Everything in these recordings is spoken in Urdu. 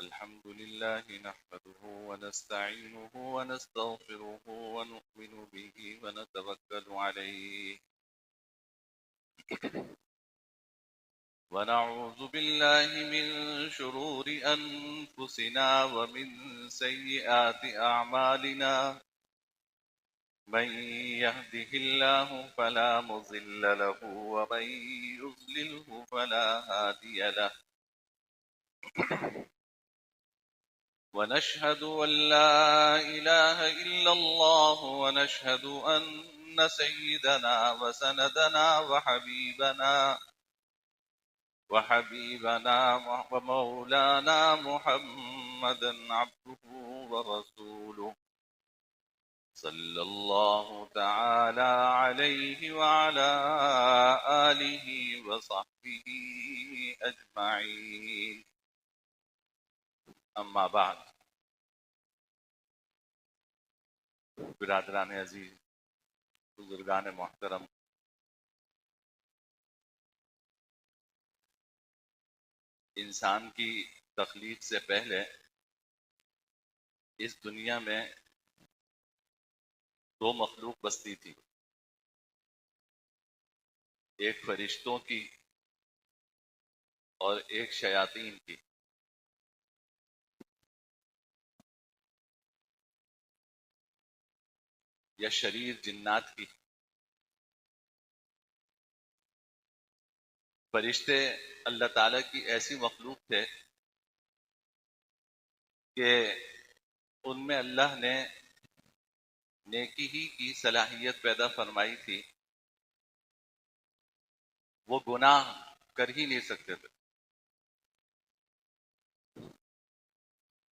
الحمد لله نحمده ونستعينه ونستغفره ونؤمن به ونتوكل عليه ونعوذ بالله من شرور أنفسنا ومن سيئات أعمالنا من يهده الله فلا مضل له ومن يضلله فلا هادي له ونشهد أن لا إله إلا الله ونشهد أن سيدنا وسندنا وحبيبنا ومولانا محمدا عبده ورسوله صلى الله تعالى عليه وعلى آله وصحبه أجمعين اما بعد. برادران عزیز، بزرگان محترم، انسان کی تخلیق سے پہلے اس دنیا میں دو مخلوق بستی تھی، ایک فرشتوں کی اور ایک شیاطین کی. یا شریر جنات کی. فرشتے اللہ تعالیٰ کی ایسی مخلوق تھے کہ ان میں اللہ نے نیکی ہی کی صلاحیت پیدا فرمائی تھی، وہ گناہ کر ہی نہیں سکتے تھے.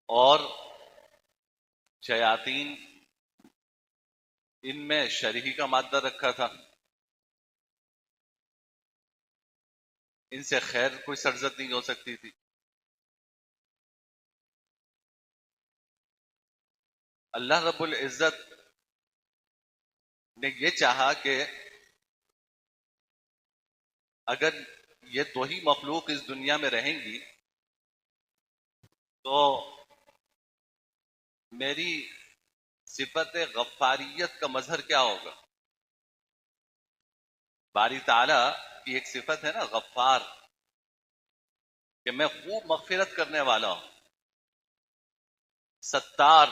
اور شیاطین، ان میں شرعی کا مادہ رکھا تھا، ان سے خیر کوئی سرزد نہیں ہو سکتی تھی. اللہ رب العزت نے یہ چاہا کہ اگر یہ دو ہی مخلوق اس دنیا میں رہیں گی تو میری صفت غفاریت کا مظہر کیا ہوگا. باری تعالیٰ کی ایک صفت ہے نا غفار، کہ میں خوب مغفرت کرنے والا ہوں. ستار،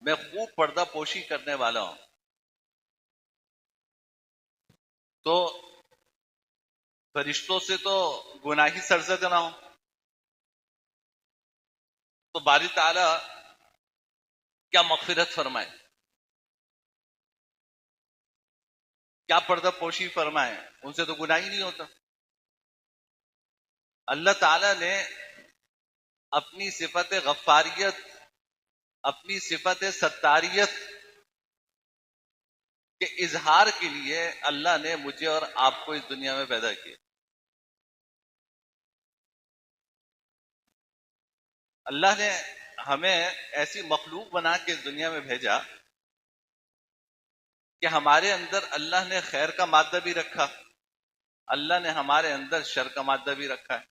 میں خوب پردہ پوشی کرنے والا ہوں. تو فرشتوں سے تو گناہی سرزد نہ ہو، تو باری تعالیٰ کیا مغفرت فرمائے، کیا پردہ پوشی فرمائے، ان سے تو گناہ ہی نہیں ہوتا. اللہ تعالیٰ نے اپنی صفت غفاریت، اپنی صفت ستاریت کے اظہار کے لیے اللہ نے مجھے اور آپ کو اس دنیا میں پیدا کیا. اللہ نے ہمیں ایسی مخلوق بنا کے اس دنیا میں بھیجا کہ ہمارے اندر اللہ نے خیر کا مادہ بھی رکھا، اللہ نے ہمارے اندر شر کا مادہ بھی رکھا ہے.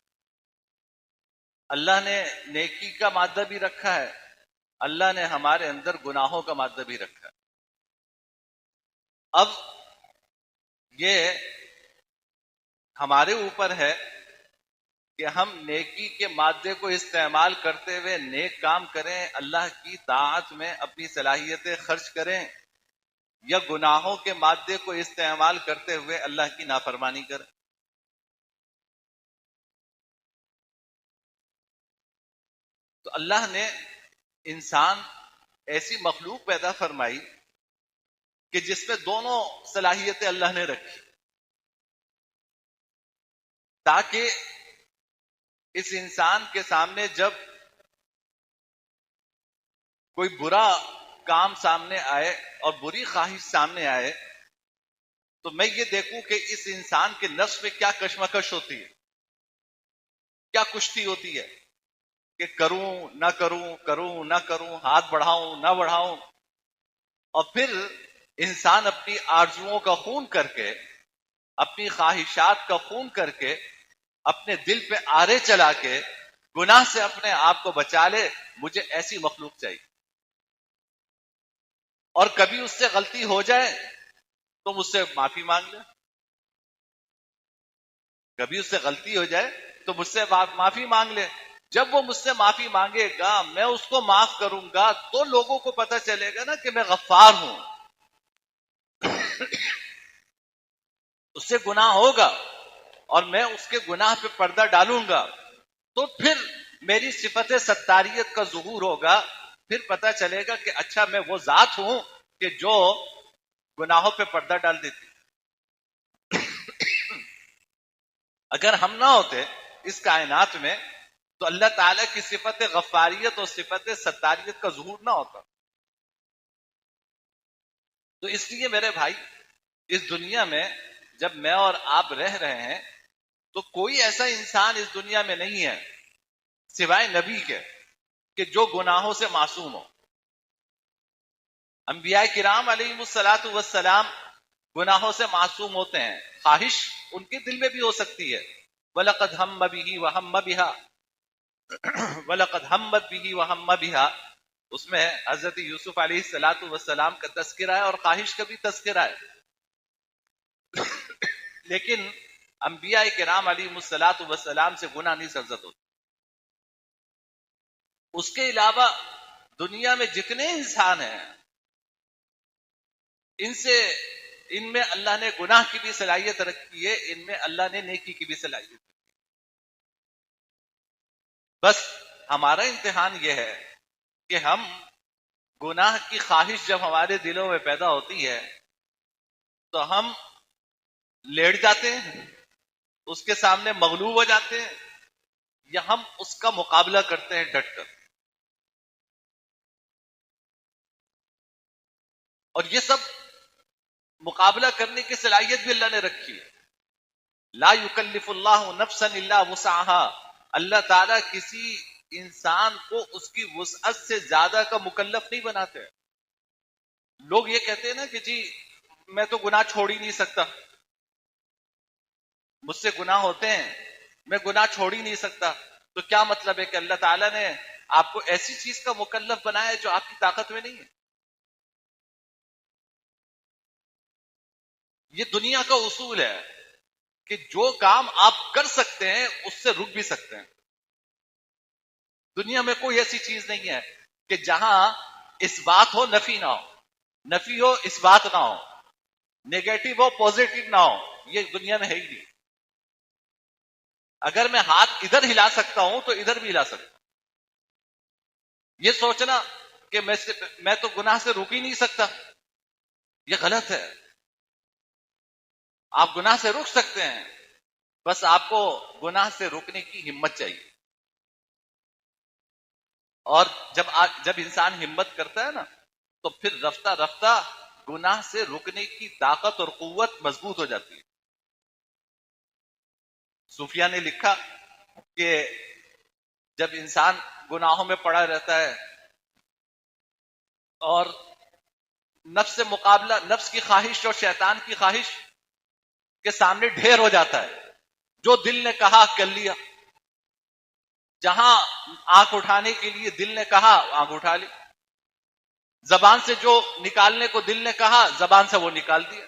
اللہ نے نیکی کا مادہ بھی رکھا ہے، اللہ نے ہمارے اندر گناہوں کا مادہ بھی رکھا ہے. اب یہ ہمارے اوپر ہے کہ ہم نیکی کے مادے کو استعمال کرتے ہوئے نیک کام کریں، اللہ کی طاعت میں اپنی صلاحیتیں خرچ کریں، یا گناہوں کے مادے کو استعمال کرتے ہوئے اللہ کی نافرمانی کریں. تو اللہ نے انسان ایسی مخلوق پیدا فرمائی کہ جس میں دونوں صلاحیتیں اللہ نے رکھی، تاکہ اس انسان کے سامنے جب کوئی برا کام سامنے آئے اور بری خواہش سامنے آئے تو میں یہ دیکھوں کہ اس انسان کے نفس میں کیا کشمکش ہوتی ہے، کیا کشتی ہوتی ہے، کہ کروں نہ کروں، کروں نہ کروں، ہاتھ بڑھاؤں نہ بڑھاؤں. اور پھر انسان اپنی آرزوؤں کا خون کر کے، اپنی خواہشات کا خون کر کے، اپنے دل پہ آرے چلا کے گناہ سے اپنے آپ کو بچا لے، مجھے ایسی مخلوق چاہیے. اور کبھی اس سے غلطی ہو جائے تو مجھ سے معافی مانگ لے، کبھی اس سے غلطی ہو جائے تو مجھ سے معافی مانگ لے. جب وہ مجھ سے معافی مانگے گا، میں اس کو معاف کروں گا، تو لوگوں کو پتہ چلے گا نا کہ میں غفار ہوں. اس سے گناہ ہوگا اور میں اس کے گناہ پہ پردہ ڈالوں گا، تو پھر میری صفت ستاریت کا ظہور ہوگا. پھر پتہ چلے گا کہ اچھا میں وہ ذات ہوں کہ جو گناہوں پہ پردہ ڈال دیتی. اگر ہم نہ ہوتے اس کائنات میں تو اللہ تعالیٰ کی صفت غفاریت اور صفت ستاریت کا ظہور نہ ہوتا. تو اس لیے میرے بھائی، اس دنیا میں جب میں اور آپ رہ رہے ہیں تو کوئی ایسا انسان اس دنیا میں نہیں ہے سوائے نبی کے کہ جو گناہوں سے معصوم ہو. انبیاء کرام علیہ الصلاۃ والسلام گناہوں سے معصوم ہوتے ہیں. خواہش ان کے دل میں بھی ہو سکتی ہے. وَلَقَدْ هَمَّ بِهِ وَهَمَّ بِهَا وَلَقَدْ هَمَّتْ بِهِ وَهَمَّ بِهَا، اس میں حضرت یوسف علیہ الصلاۃ والسلام کا تذکرہ ہے اور خواہش کا بھی تذکرہ ہے. لیکن انبیاء کرام علیہ الصلاۃ والسلام سے گناہ نہیں سرزد ہوتا. اس کے علاوہ دنیا میں جتنے انسان ہیں ان میں اللہ نے گناہ کی بھی صلاحیت رکھی ہے، ان میں اللہ نے نیکی کی بھی صلاحیت رکھی ہے. بس ہمارا امتحان یہ ہے کہ ہم گناہ کی خواہش جب ہمارے دلوں میں پیدا ہوتی ہے تو ہم لیٹ جاتے ہیں، اس کے سامنے مغلوب ہو جاتے ہیں، یا ہم اس کا مقابلہ کرتے ہیں ڈٹ کر. اور یہ سب مقابلہ کرنے کی صلاحیت بھی اللہ نے رکھی ہے. لا یکلف اللہ نفسا الا وسعها، اللہ تعالیٰ کسی انسان کو اس کی وسعت سے زیادہ کا مکلف نہیں بناتے. لوگ یہ کہتے ہیں نا کہ جی میں تو گناہ چھوڑ ہی نہیں سکتا، مجھ سے گناہ ہوتے ہیں، میں گناہ چھوڑ ہی نہیں سکتا. تو کیا مطلب ہے کہ اللہ تعالیٰ نے آپ کو ایسی چیز کا مکلف بنایا ہے جو آپ کی طاقت میں نہیں ہے؟ یہ دنیا کا اصول ہے کہ جو کام آپ کر سکتے ہیں اس سے رک بھی سکتے ہیں. دنیا میں کوئی ایسی چیز نہیں ہے کہ جہاں اس بات ہو نفی نہ ہو، نفی ہو اس بات نہ ہو، نیگیٹو ہو پوزیٹو نہ ہو. یہ دنیا میں ہے ہی نہیں. اگر میں ہاتھ ادھر ہلا سکتا ہوں تو ادھر بھی ہلا سکتا ہوں. یہ سوچنا کہ میں تو گناہ سے رک ہی نہیں سکتا، یہ غلط ہے. آپ گناہ سے رک سکتے ہیں، بس آپ کو گناہ سے روکنے کی ہمت چاہیے. اور جب انسان ہمت کرتا ہے نا تو پھر رفتہ رفتہ گناہ سے رکنے کی طاقت اور قوت مضبوط ہو جاتی ہے. صوفیہ نے لکھا کہ جب انسان گناہوں میں پڑا رہتا ہے اور نفس سے مقابلہ، نفس کی خواہش اور شیطان کی خواہش کے سامنے ڈھیر ہو جاتا ہے. جو دل نے کہا کر لیا، جہاں آنکھ اٹھانے کے لیے دل نے کہا آنکھ اٹھا لی، زبان سے جو نکالنے کو دل نے کہا زبان سے وہ نکال دیا،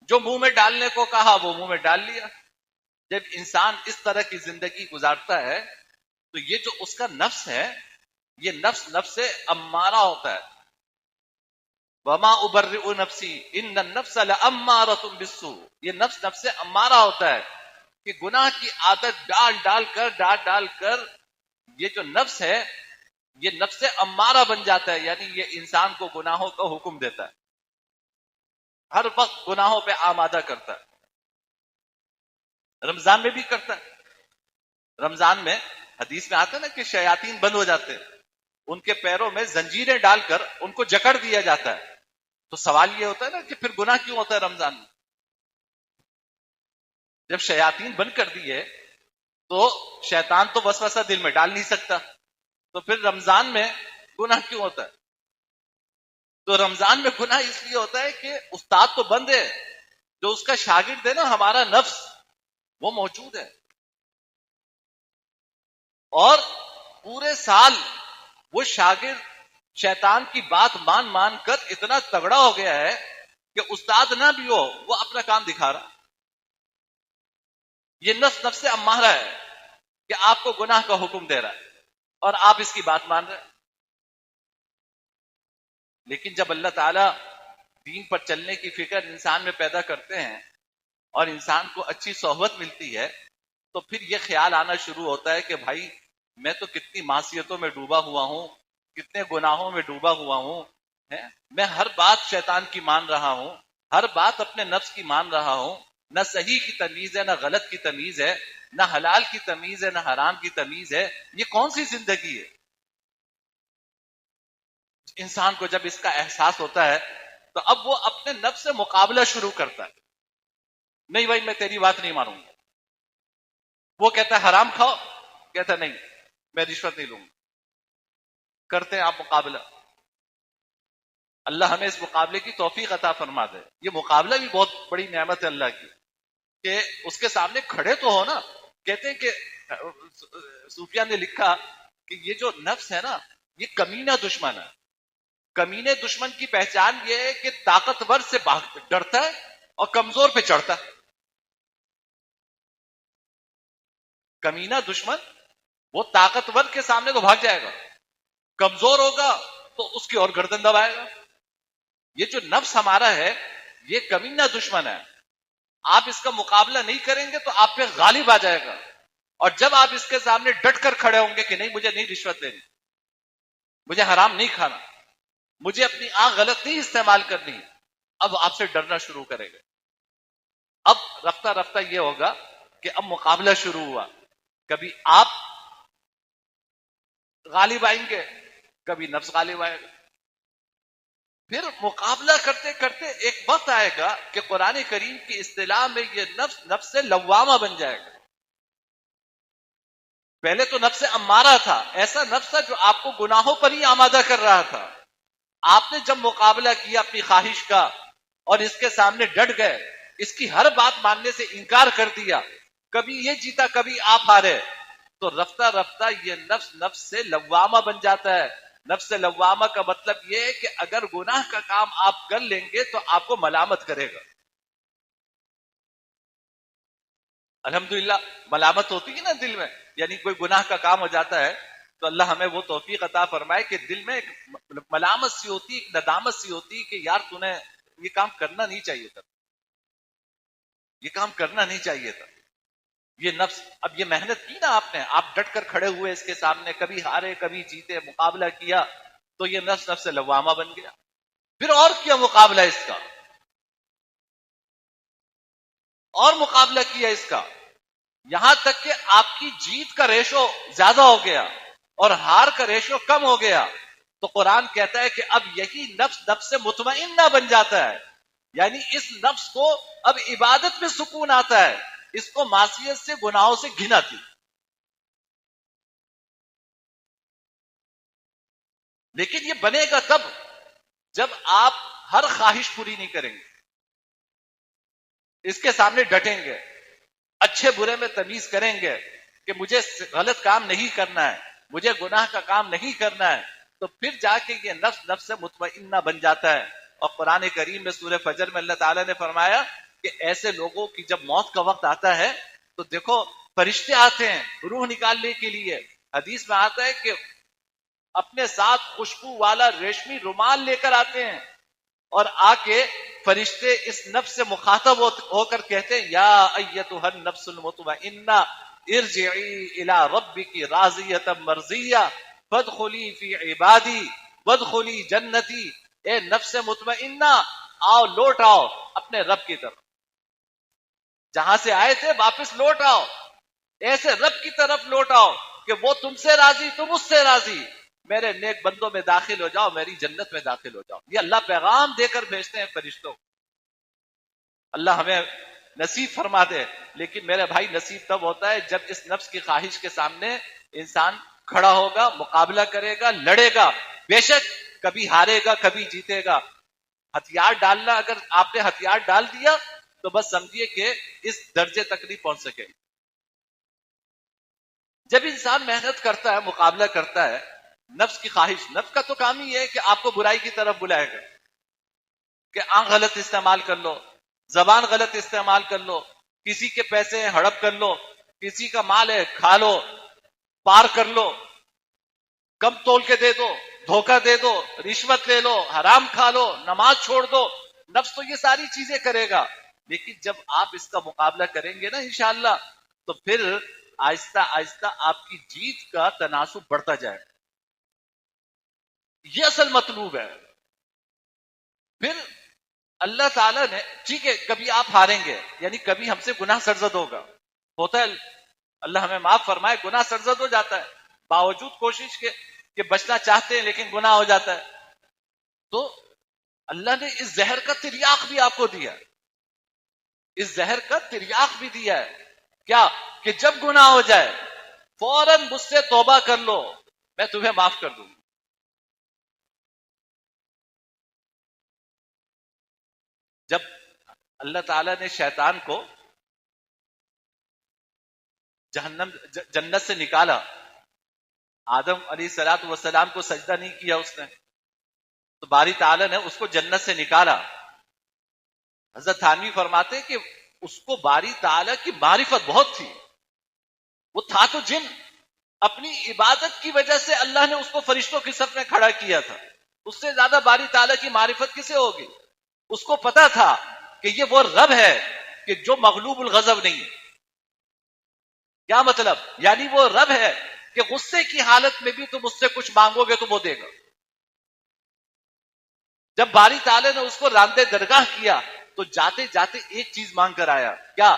جو منہ میں ڈالنے کو کہا وہ منہ میں ڈال لیا. جب انسان اس طرح کی زندگی گزارتا ہے تو یہ جو اس کا نفس ہے، یہ نفس سے امارہ ہوتا ہے. وما ابرئ نفسی ان النفس لامارۃ بالسوء، یہ نفس سے امارہ ہوتا ہے کہ گناہ کی عادت ڈال ڈال کر یہ جو نفس ہے یہ نفس امارہ بن جاتا ہے. یعنی یہ انسان کو گناہوں کا حکم دیتا ہے، ہر وقت گناہوں پہ آمادہ کرتا ہے. رمضان میں بھی کرتا ہے. رمضان میں حدیث میں آتا ہے نا کہ شیاطین بند ہو جاتے ہیں، ان کے پیروں میں زنجیریں ڈال کر ان کو جکڑ دیا جاتا ہے. تو سوال یہ ہوتا ہے نا کہ پھر گناہ کیوں ہوتا ہے رمضان میں؟ جب شیاطین بند کر دیے تو شیطان تو وسوسہ دل میں ڈال نہیں سکتا، تو پھر رمضان میں گناہ کیوں ہوتا ہے؟ تو رمضان میں گناہ اس لیے ہوتا ہے کہ استاد تو بند ہے، جو اس کا شاگرد ہے نا ہمارا نفس وہ موجود ہے. اور پورے سال وہ شاگرد شیطان کی بات مان مان کر اتنا تگڑا ہو گیا ہے کہ استاد نہ بھی ہو وہ اپنا کام دکھا رہا. یہ نفس امارہ ہے کہ آپ کو گناہ کا حکم دے رہا ہے اور آپ اس کی بات مان رہے ہیں. لیکن جب اللہ تعالیٰ دین پر چلنے کی فکر انسان میں پیدا کرتے ہیں اور انسان کو اچھی صحبت ملتی ہے تو پھر یہ خیال آنا شروع ہوتا ہے کہ بھائی میں تو کتنی معصیتوں میں ڈوبا ہوا ہوں، کتنے گناہوں میں ڈوبا ہوا ہوں، میں ہر بات شیطان کی مان رہا ہوں، ہر بات اپنے نفس کی مان رہا ہوں، نہ صحیح کی تمیز ہے، نہ غلط کی تمیز ہے، نہ حلال کی تمیز ہے، نہ حرام کی تمیز ہے. یہ کون سی زندگی ہے؟ انسان کو جب اس کا احساس ہوتا ہے تو اب وہ اپنے نفس سے مقابلہ شروع کرتا ہے. نہیں بھائی میں تیری بات نہیں مانوں گا. وہ کہتا ہے حرام کھاؤ، کہتا ہے نہیں میں رشوت نہیں لوں گا. کرتے ہیں آپ مقابلہ. اللہ ہمیں اس مقابلے کی توفیق عطا فرما دے. یہ مقابلہ بھی بہت بڑی نعمت ہے اللہ کی کہ اس کے سامنے کھڑے تو ہو نا. کہتے ہیں کہ صوفیہ نے لکھا کہ یہ جو نفس ہے نا یہ کمینہ دشمن ہے. کمینے دشمن کی پہچان یہ ہے کہ طاقتور سے ڈرتا ہے اور کمزور پہ چڑھتا ہے. کمینہ دشمن وہ طاقتور کے سامنے تو بھاگ جائے گا، کمزور ہوگا تو اس کی اور گردن دبائے گا. یہ جو نفس ہمارا ہے یہ کمینہ دشمن ہے. آپ اس کا مقابلہ نہیں کریں گے تو آپ پہ غالب آ جائے گا. اور جب آپ اس کے سامنے ڈٹ کر کھڑے ہوں گے کہ نہیں مجھے نہیں رشوت لینی، مجھے حرام نہیں کھانا، مجھے اپنی آنکھ غلط نہیں استعمال کرنی، اب آپ سے ڈرنا شروع کرے گا. اب رفتہ رفتہ یہ ہوگا کہ اب مقابلہ شروع ہوا. کبھی آپ غالب آئیں گے، کبھی نفس غالب آئے گا. پھر مقابلہ کرتے کرتے ایک وقت آئے گا کہ قرآن کریم کی اصطلاح میں یہ نفس سے لوامہ بن جائے گا. پہلے تو نفس امارہ تھا، ایسا نفس تھا جو آپ کو گناہوں پر ہی آمادہ کر رہا تھا. آپ نے جب مقابلہ کیا اپنی خواہش کا اور اس کے سامنے ڈٹ گئے، اس کی ہر بات ماننے سے انکار کر دیا، کبھی یہ جیتا کبھی آپ ہارے، تو رفتہ رفتہ یہ نفس سے لوامہ بن جاتا ہے. نفس لوامہ کا مطلب یہ ہے کہ اگر گناہ کا کام آپ کر لیں گے تو آپ کو ملامت کرے گا. الحمدللہ ملامت ہوتی ہے نا دل میں، یعنی کوئی گناہ کا کام ہو جاتا ہے تو اللہ ہمیں وہ توفیق عطا فرمائے کہ دل میں ایک ملامت سی ہوتی، ایک ندامت سی ہوتی کہ یار تو نے یہ کام کرنا نہیں چاہیے تھا، یہ کام کرنا نہیں چاہیے تھا. یہ نفس اب یہ محنت کی نا آپ نے، آپ ڈٹ کر کھڑے ہوئے اس کے سامنے، کبھی ہارے کبھی جیتے، مقابلہ کیا تو یہ نفس لوامہ بن گیا. پھر اور کیا مقابلہ اس کا، اور مقابلہ کیا اس کا، یہاں تک کہ آپ کی جیت کا ریشو زیادہ ہو گیا اور ہار کا ریشو کم ہو گیا. تو قرآن کہتا ہے کہ اب یہی نفس سے مطمئنہ بن جاتا ہے. یعنی اس نفس کو اب عبادت میں سکون آتا ہے، اس کو معصیت سے گناہوں سے گھن آتی. لیکن یہ بنے گا تب جب آپ ہر خواہش پوری نہیں کریں گے، اس کے سامنے ڈٹیں گے، اچھے برے میں تمیز کریں گے کہ مجھے غلط کام نہیں کرنا ہے، مجھے گناہ کا کام نہیں کرنا ہے، تو پھر جا کے یہ نفس سے مطمئنہ بن جاتا ہے. اور قرآن کریم میں سورہ فجر میں اللہ تعالیٰ نے فرمایا کہ ایسے لوگوں کی جب موت کا وقت آتا ہے تو دیکھو فرشتے آتے ہیں روح نکالنے کے لیے. حدیث میں آتا ہے کہ اپنے ساتھ خوشبو والا ریشمی رومال لے کر آتے ہیں اور آ کے فرشتے اس نفس سے مخاطب ہو کر کہتے ہیں یا ایتھا النفس المطمئنہ ارجعی الی ربک راضیۃ مرضیہ فادخلی فی عبادی وادخلی جنتی. اے نفس مطمئنہ آؤ، لوٹ آؤ اپنے رب کی طرف، جہاں سے آئے تھے واپس لوٹ آؤ، ایسے رب کی طرف لوٹ آؤ کہ وہ تم سے راضی تم اس سے راضی، میرے نیک بندوں میں داخل ہو جاؤ، میری جنت میں داخل ہو جاؤ. یہ اللہ پیغام دے کر بھیجتے ہیں فرشتوں. اللہ ہمیں نصیب فرما دے. لیکن میرے بھائی نصیب تب ہوتا ہے جب اس نفس کی خواہش کے سامنے انسان کھڑا ہوگا، مقابلہ کرے گا، لڑے گا. بے شک کبھی ہارے گا کبھی جیتے گا. ہتھیار ڈالنا، اگر آپ نے ہتھیار ڈال دیا تو بس سمجھیے کہ اس درجے تک نہیں پہنچ سکے. جب انسان محنت کرتا ہے، مقابلہ کرتا ہے، نفس کی خواہش، نفس کا تو کام ہی ہے کہ آپ کو برائی کی طرف بلائے گا، کہ آنکھ غلط استعمال کر لو، زبان غلط استعمال کر لو، کسی کے پیسے ہیں ہڑپ کر لو، کسی کا مال ہے کھا لو، پار کر لو، کم تول کے دے دو، دھوکہ دے دو، رشوت لے لو، حرام کھا لو، نماز چھوڑ دو. نفس تو یہ ساری چیزیں کرے گا، لیکن جب آپ اس کا مقابلہ کریں گے نا انشاءاللہ، تو پھر آہستہ آہستہ آپ کی جیت کا تناسب بڑھتا جائے. یہ اصل مطلوب ہے. پھر اللہ تعالیٰ نے، ٹھیک ہے کبھی آپ ہاریں گے، یعنی کبھی ہم سے گناہ سرزد ہوگا، ہوتا ہے، اللہ ہمیں معاف فرمائے، گناہ سرزد ہو جاتا ہے، باوجود کوشش کے کہ بچنا چاہتے ہیں لیکن گناہ ہو جاتا ہے. تو اللہ نے اس زہر کا تریاق بھی آپ کو دیا، اس زہر کا تریاق بھی دیا ہے. کیا؟ کہ جب گناہ ہو جائے فوراً مجھ سے توبہ کر لو، میں تمہیں معاف کر دوں گا. جب اللہ تعالیٰ نے شیطان کو جنت سے نکالا، آدم علیہ الصلوۃ والسلام کو سجدہ نہیں کیا اس نے، تو باری تعالیٰ نے اس کو جنت سے نکالا. حضرت تھانوی فرماتے کہ اس کو باری تعالیٰ کی معرفت بہت تھی، وہ تھا تو جن، اپنی عبادت کی وجہ سے اللہ نے اس کو فرشتوں کی صف میں کھڑا کیا تھا. اس سے زیادہ باری تعالیٰ کی معرفت کسے ہوگی؟ اس کو پتا تھا کہ یہ وہ رب ہے کہ جو مغلوب الغضب نہیں ہے. کیا مطلب؟ یعنی وہ رب ہے کہ غصے کی حالت میں بھی تم اس سے کچھ مانگو گے تو وہ دے گا. جب باری تعالیٰ نے اس کو راندے درگاہ کیا تو جاتے جاتے ایک چیز مانگ کر آیا، کیا؟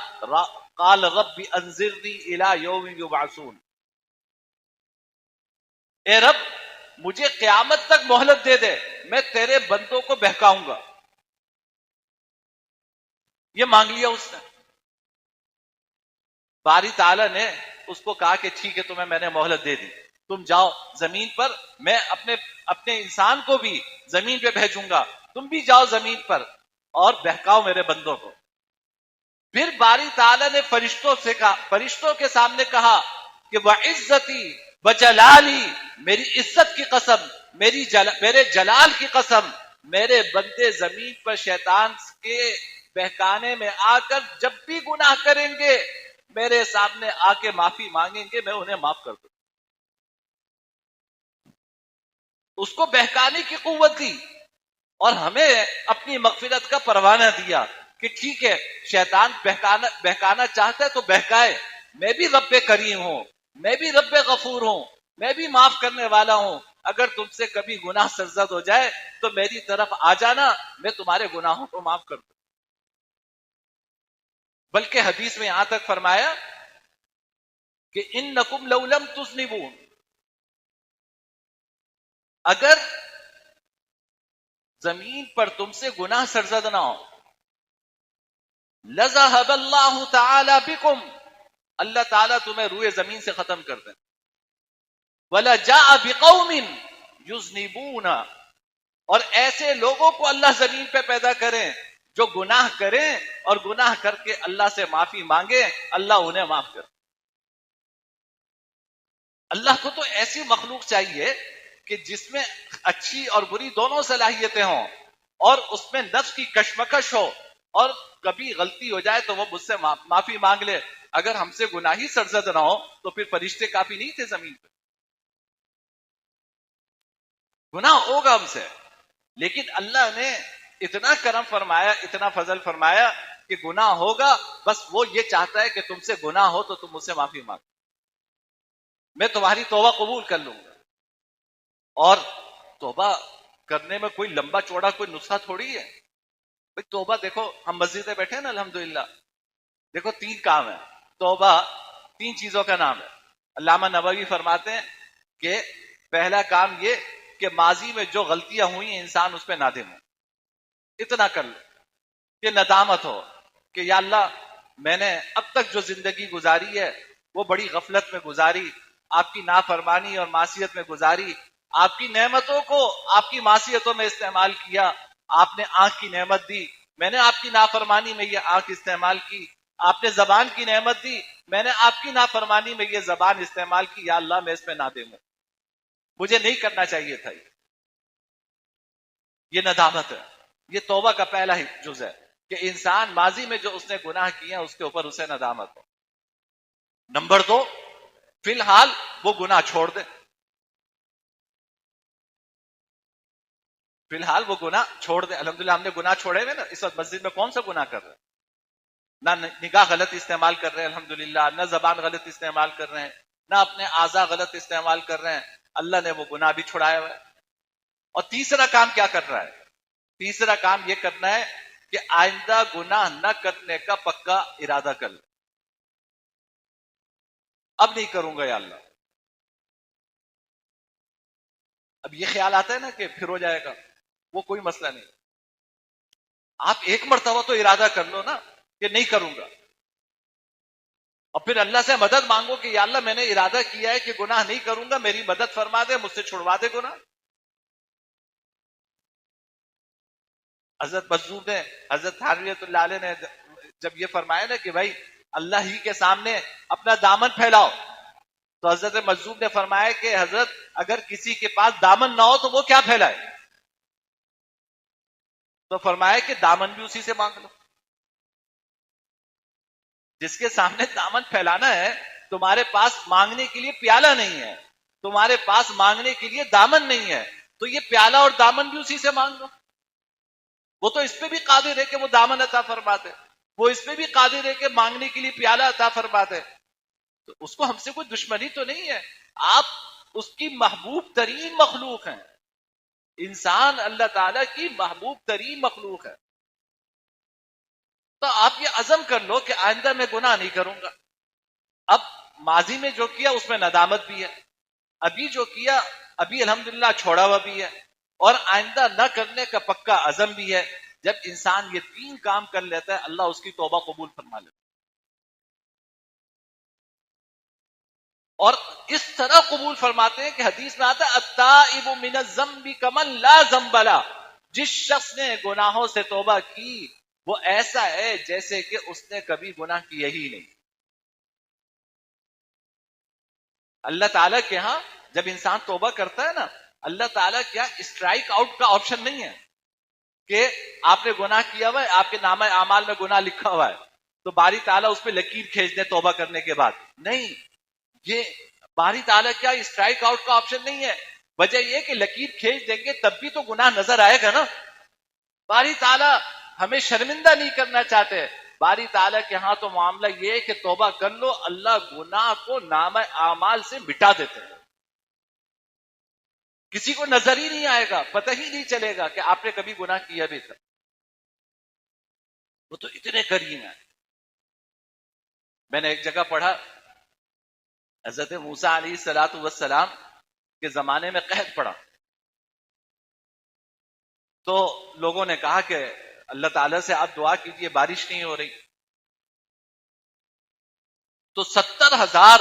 قال رب انظرنی الی یوم یبعثون، اے رب مجھے قیامت تک مہلت دے دے، میں تیرے بندوں کو بہکاؤں گا. یہ مانگ لیا اس نے. باری تعالیٰ نے اس کو کہا کہ ٹھیک ہے تمہیں میں نے مہلت دے دی، تم جاؤ زمین پر، میں اپنے انسان کو بھی زمین پہ بھیجوں گا، تم بھی جاؤ زمین پر اور بہکاؤ میرے بندوں کو. پھر باری تعالیٰ نے فرشتوں کے سامنے کہا کہ وعزتی وجلالی، میری عزت کی قسم، میرے جلال کی قسم، میرے بندے زمین پر شیطان کے بہکانے میں آ کر جب بھی گناہ کریں گے میرے سامنے آ کے معافی مانگیں گے، میں انہیں معاف کر دوں. اس کو بہکانے کی قوت دی اور ہمیں اپنی مغفرت کا پروانہ دیا کہ ٹھیک ہے شیطان بہکانا چاہتا ہے تو بہکائے، میں بھی رب کریم ہوں، میں بھی رب غفور ہوں، میں بھی معاف کرنے والا ہوں. اگر تم سے کبھی گناہ سرزد ہو جائے تو میری طرف آ جانا، میں تمہارے گناہوں کو معاف کر دوں. بلکہ حدیث میں یہاں تک فرمایا کہ انکم لو لم تذنبوا، اگر زمین پر تم سے گناہ سرزد نہ ہو، لذهب اللہ تعالی بکم، اللہ تعالیٰ تمہیں روئے زمین سے ختم کر دیں. وَلَجَاءَ بِقَوْمٍ يُذْنِبُونَ، اور ایسے لوگوں کو اللہ زمین پہ پیدا کریں جو گناہ کریں اور گناہ کر کے اللہ سے معافی مانگے، اللہ انہیں معاف کرے. اللہ کو تو ایسی مخلوق چاہیے کہ جس میں اچھی اور بری دونوں صلاحیتیں ہوں، اور اس میں نفس کی کشمکش ہو، اور کبھی غلطی ہو جائے تو وہ مجھ سے معافی مانگ لے. اگر ہم سے گناہی سرزد نہ ہو تو پھر فرشتے کافی نہیں تھے زمین پہ. گناہ ہوگا ہم سے، لیکن اللہ نے اتنا کرم فرمایا، اتنا فضل فرمایا کہ گناہ ہوگا، بس وہ یہ چاہتا ہے کہ تم سے گناہ ہو تو تم مجھ سے معافی مانگو، میں تمہاری توبہ قبول کر لوں گا. اور توبہ کرنے میں کوئی لمبا چوڑا کوئی نسخہ تھوڑی ہے بھائی. توبہ دیکھو ہم مسجد میں بیٹھے ہیں نا الحمدللہ، دیکھو 3 کام ہے. توبہ 3 چیزوں کا نام ہے. علامہ نووی فرماتے ہیں کہ پہلا کام یہ کہ ماضی میں جو غلطیاں ہوئی ہیں انسان اس پہ نادم ہو، اتنا کر لو کہ ندامت ہو کہ یا اللہ میں نے اب تک جو زندگی گزاری ہے وہ بڑی غفلت میں گزاری، آپ کی نافرمانی اور معصیت میں گزاری، آپ کی نعمتوں کو آپ کی معصیتوں میں استعمال کیا. آپ نے آنکھ کی نعمت دی، میں نے آپ کی نافرمانی میں یہ آنکھ استعمال کی. آپ نے زبان کی نعمت دی، میں نے آپ کی نافرمانی میں یہ زبان استعمال کی، یا اللہ میں اس پہ نادم ہوں، مجھے نہیں کرنا چاہیے تھا۔ یہ ندامت ہے، یہ توبہ کا پہلا ہی جز ہے کہ انسان ماضی میں جو اس نے گناہ کیے ہیں اس کے اوپر اسے ندامت ہو۔ نمبر 2، فی الحال وہ گناہ چھوڑ دے، فی الحال وہ گناہ چھوڑ دے۔ الحمدللہ ہم نے گناہ چھوڑے ہوئے نا، اس وقت مسجد میں کون سا گناہ کر رہے ہیں؟ نہ نگاہ غلط استعمال کر رہے ہیں الحمدللہ، نہ زبان غلط استعمال کر رہے ہیں، نہ اپنے اعضاء غلط استعمال کر رہے ہیں، اللہ نے وہ گناہ بھی چھڑایا ہوا ہے۔ اور تیسرا کام کیا کر رہا ہے؟ تیسرا کام یہ کرنا ہے کہ آئندہ گناہ نہ کرنے کا پکا ارادہ کر لے، اب نہیں کروں گا یا اللہ۔ اب یہ خیال آتا ہے نا کہ پھر ہو جائے گا، وہ کوئی مسئلہ نہیں، آپ ایک مرتبہ تو ارادہ کر لو نا کہ نہیں کروں گا، اور پھر اللہ سے مدد مانگو کہ یا اللہ میں نے ارادہ کیا ہے کہ گناہ نہیں کروں گا، میری مدد فرما دے، مجھ سے چھڑوا دے گناہ۔ حضرت مجذوب نے، حضرت تھانوی اللہ علیہ نے جب یہ فرمایا نا کہ بھائی اللہ ہی کے سامنے اپنا دامن پھیلاؤ، تو حضرت مجذوب نے فرمایا کہ حضرت اگر کسی کے پاس دامن نہ ہو تو وہ کیا پھیلائے؟ تو فرمایا کہ دامن بھی اسی سے مانگ لو۔ جس کے سامنے دامن پھیلانا ہے، تمہارے پاس مانگنے کے لیے پیالہ نہیں ہے، تمہارے پاس مانگنے کے لیے دامن نہیں ہے، تو یہ پیالہ اور دامن بھی اسی سے مانگ لو۔ وہ تو اس پہ بھی قادر ہے کہ وہ دامن عطا فرما دے، وہ اس پہ بھی قادر ہے کہ مانگنے کے لیے پیالہ عطا فرما دے، تو اس کو ہم سے کوئی دشمنی تو نہیں ہے۔ آپ اس کی محبوب ترین مخلوق ہیں، انسان اللہ تعالی کی محبوب ترین مخلوق ہے، تو آپ یہ عزم کر لو کہ آئندہ میں گناہ نہیں کروں گا۔ اب ماضی میں جو کیا اس میں ندامت بھی ہے، ابھی جو کیا ابھی الحمدللہ چھوڑا ہوا بھی ہے، اور آئندہ نہ کرنے کا پکا عزم بھی ہے۔ جب انسان یہ 3 کام کر لیتا ہے اللہ اس کی توبہ قبول فرما لیتا ہے، اور اس طرح قبول فرماتے ہیں کہ حدیث میں آتا ہے التائب من الذنب کمن لا ذنب له، جس شخص نے گناہوں سے توبہ کی وہ ایسا ہے جیسے کہ اس نے کبھی گناہ کیا ہی نہیں۔ اللہ تعالیٰ کے ہاں جب انسان توبہ کرتا ہے نا، اللہ تعالیٰ کیا اسٹرائک آؤٹ کا آپشن نہیں ہے کہ آپ نے گناہ کیا ہوا ہے، آپ کے نامہ اعمال میں گناہ لکھا ہوا ہے تو باری تعالیٰ اس پہ لکیر کھینچ دے توبہ کرنے کے بعد، نہیں، یہ باری تعالیٰ کیا اسٹرائک آؤٹ کا آپشن نہیں ہے۔ وجہ یہ کہ لکیر کھینچ دیں گے تب بھی تو گناہ نظر آئے گا نا۔ باری تعالیٰ ہمیں شرمندہ نہیں کرنا چاہتے، باری تعالیٰ کے ہاں تو معاملہ یہ ہے کہ توبہ کر لو، اللہ گناہ کو نامہ اعمال سے مٹا دیتے ہیں، کسی کو نظر ہی نہیں آئے گا، پتہ ہی نہیں چلے گا کہ آپ نے کبھی گناہ کیا بھی تھا، وہ تو اتنے کریم ہیں۔ میں نے ایک جگہ پڑھا حضرت موسیٰ علیہ السلام کے زمانے میں قحط پڑا، تو لوگوں نے کہا کہ اللہ تعالیٰ سے آپ دعا کیجئے بارش نہیں ہو رہی، تو 70,000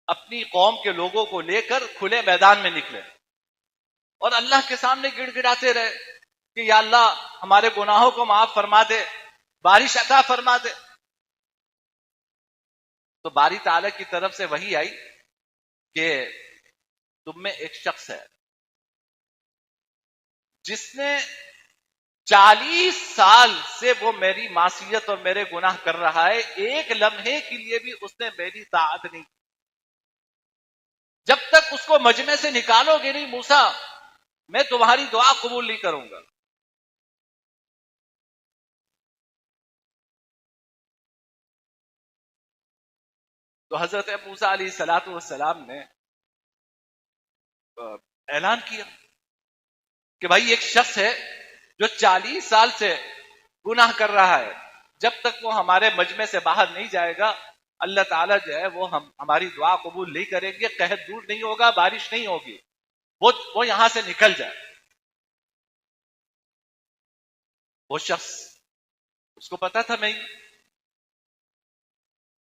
اپنی قوم کے لوگوں کو لے کر کھلے میدان میں نکلے اور اللہ کے سامنے گڑ گڑاتے رہے کہ یا اللہ ہمارے گناہوں کو معاف فرما دے، بارش عطا فرما دے۔ تو باری تعالیٰ کی طرف سے وحی آئی کہ تم میں ایک شخص ہے جس نے 40 سال سے وہ میری معصیت اور میرے گناہ کر رہا ہے، ایک لمحے کے لیے بھی اس نے میری طاعت نہیں کی، جب تک اس کو مجمع سے نکالو گے نہیں موسیٰ میں تمہاری دعا قبول نہیں کروں گا۔ تو حضرت موسیٰ علیہ السلام نے اعلان کیا کہ بھائی ایک شخص ہے جو 40 سال سے گناہ کر رہا ہے، جب تک وہ ہمارے مجمع سے باہر نہیں جائے گا اللہ تعالیٰ جو ہے وہ ہماری دعا قبول نہیں کریں گے، قحط دور نہیں ہوگا، بارش نہیں ہوگی، وہ یہاں سے نکل جائے۔ وہ شخص اس کو پتا تھا میں،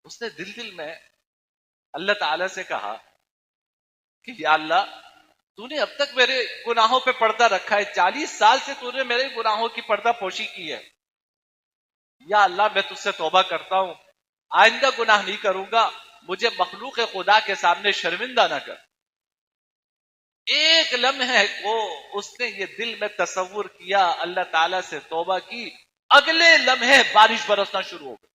اس نے دل میں اللہ تعالیٰ سے کہا کہ یا اللہ تو نے اب تک میرے گناہوں پہ پردہ رکھا ہے، 40 سال سے تو نے میرے گناہوں کی پردہ پوشی کی ہے، یا اللہ میں تجھ سے توبہ کرتا ہوں آئندہ گناہ نہیں کروں گا، مجھے مخلوق خدا کے سامنے شرمندہ نہ کر۔ ایک لمحے کو اس نے یہ دل میں تصور کیا، اللہ تعالیٰ سے توبہ کی، اگلے لمحے بارش برسنا شروع ہو گئی۔